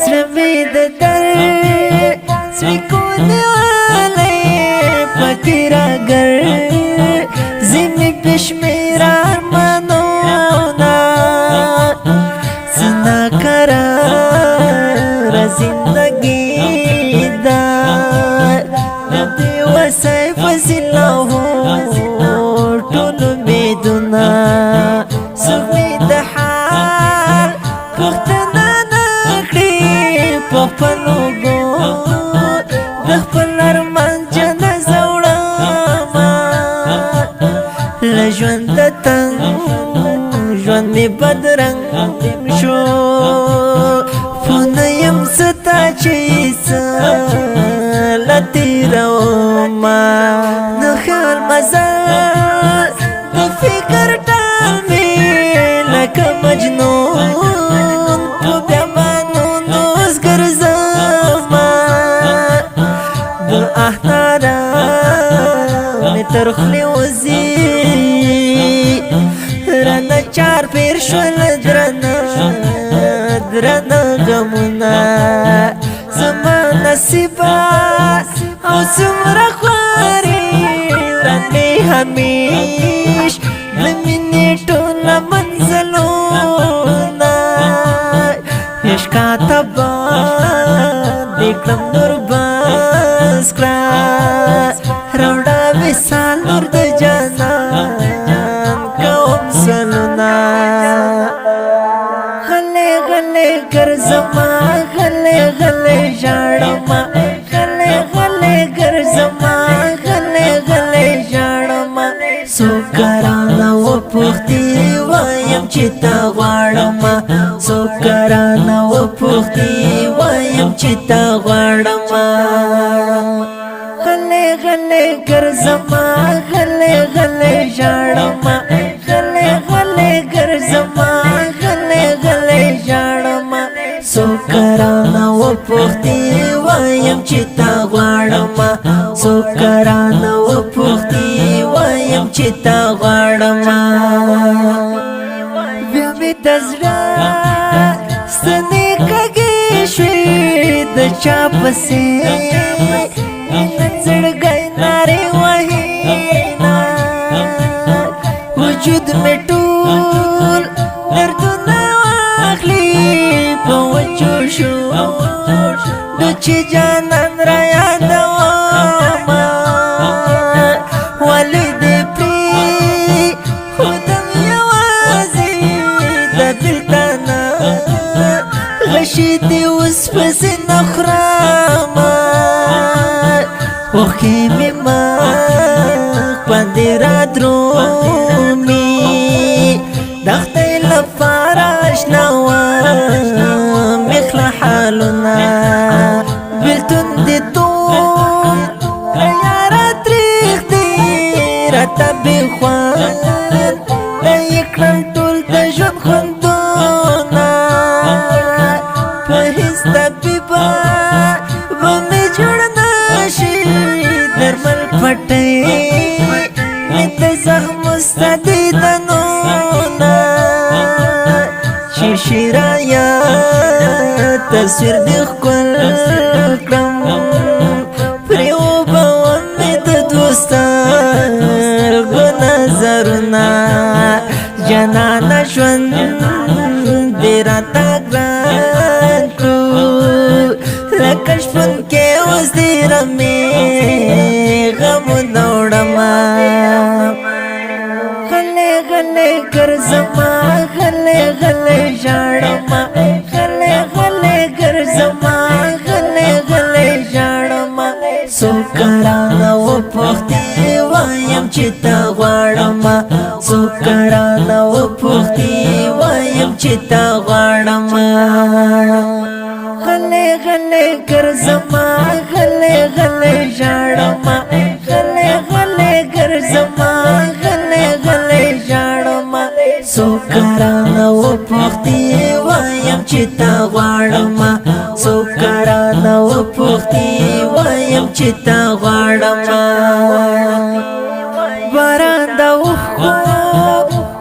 سرمید در سرکون علی فکر اگر زمی پیش میرا ارمانونا سنا قرار زندگی دار نبی و سیف زلاه طول میدونا سمید حال وقتنا نکړي په پلوګو د خپل ارمان جنه زوړما له ژوند تنګ ژوند می بدرنګ شو فونه يم ستا چې لتی روما نو خیال مزار د فکر ټال می لکه مجنون ترخلی وزی رنا چار پیر شول درنا غمونا زمان نصیبا او سمرا خواری رنی همیش نمینی ټولا منزلونا عشقا تبا دیکلم نور باز کرا روڑا وصال نور د جانان کوم سلونا غلے غلے ګرځما غلے غلے ژړما غلے غلے ګرځما غلے غلے ژړما سو کرانه و پوښتې وایم چې تا غواړم سو کرانه و پوښتې وایم چې تا غواړم غلے ګرځما غلے غلے ژړما غلے غلے ګرځما غلے غلے ژړما سو کرانه و پوښتې وایم چې تا غواړم سو کرانه و پوښتې وایم چې تا غواړم بیا مې د زړه ستنې کږې شوې د چا پسې زړګی نارې وهینا وجود مې ټول دردونه واخلي په وچو شو د چې جانان را یادومه ولې دې پرېښودم یوازې د بېلتانه غشي دې اوس پسې نه خورمه اوخی می مخ باندې را درومي دښتې لپاره اشنا وم مخله حالونه بېلتون دې توم یاره تریخ دې راته بېخوند یې کړم ټول د ژوند خوندونه په هېڅ طبیبه به مې جوړ درمل پټي مت زخم مستدیدنونا شیرایا تصویر دی خپل کړم پریو باور مې د دوستان نظرنا جنانا ژوند دې راته ګران کړو لکه شپون کې اوس دې رمې غمونه وړمه غلې غلې ګرځما غلې غلې ژړما غلې غلې ګرځما غلې غلې ژړما څو کرانه و پوښتې وایم چې تا غواړم څو کرانه و پوښتې وایم چې تا غواړم غلې غلې ګرځما غلې غلې ژړما غلې غلې ګرځما غلې غلې ژړما څو کرانه و پوښتې وایم چې تا غواړم څو کرانه و پوښتې وایم چې تا غواړم باران د اوښکو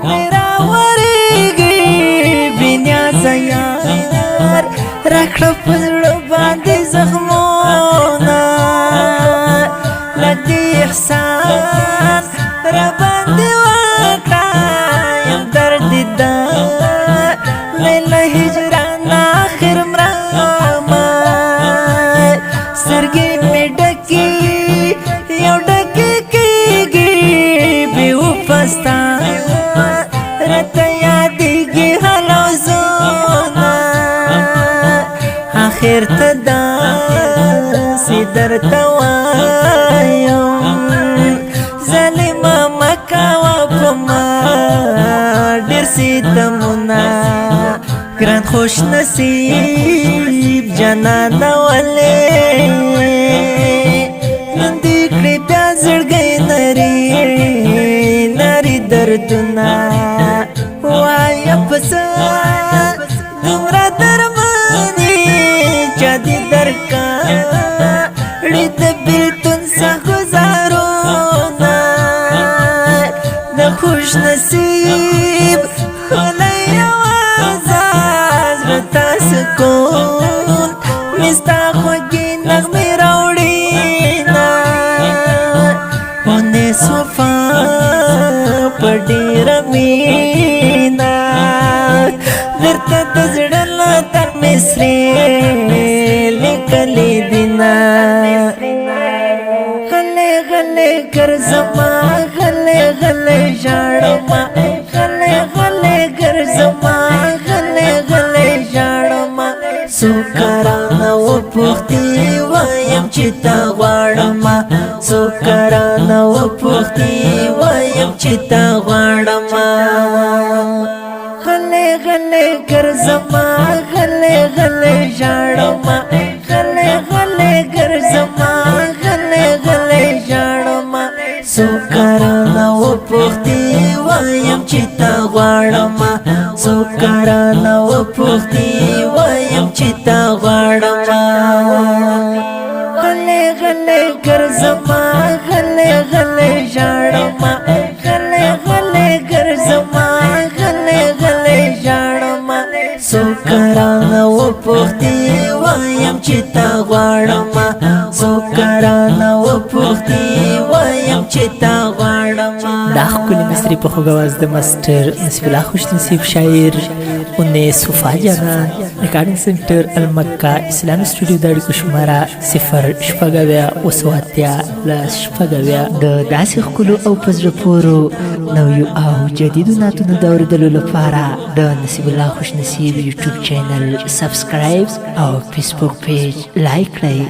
مې راورېږي بې نیازه کړه په زړه باندې زخمونه لدې احسان را باندې وکړه یم درد دا لیلا هجران آخر مرامه سترګې مې ډکې یو ډکې کېږي بې وفستا راته یادېږي حلوزونه آخر ته داسې درته وایم ظالمه مه کوه په ما ډېر ستمونه ګران خوش نصیب جانانه ولې لاندې کړې بیا زړګی نري دردونه وایم په څه دومره درمانې چا دې درکړې د بېلتون څخه ګزارونه د خوش نصیب ښکلی اوازه زړه ته سکون مې ستا خوږې نغمې راوړينه اونیس وفا په ډېره مینه درته د زړه له تر مې سرې لیکلې دینه غلې غلې ګرځما غلې غلې ژاړما غلې غلې ګرځما غلې غلې ژاړما څو کرانه وپوښتې وایم چې تا غواړمه څو کرانه وپوښتې وایم چې تا غواړمه غلې غلې ګرځما غلې غلې ژاړما غلې غلې ګرځما غلې غلې ژاړما څو کرانه وپوښتې وایم چې تا غواړمه څو کرانه وپوښتې وایم چې تا غواړمه غلې غلې ګرځما غلې غلې ژاړما غلې غلې ګرځما غلې غلې ژاړما څو کرانه وپوښتې وایم چې تا غواړمه څو کرانه وپوښتې وایم چې تا غواړمه. دا ښکلې مصري په خوږ اواز د ماسټر نصیب الله خوشنصیب شاعر انیس وفا جانان ریکارډینګ سنټر المکه اسلامي سټوډیو د اړیکو شماره 0 د داسې ښکلو او په زړه پورو نویو او جدیدو نعتونو د اورېدلو لپاره د نصیب الله خوشنصیب یوټیوب چینل سبسکرایب او فیسبوک پیج لایک کړئ.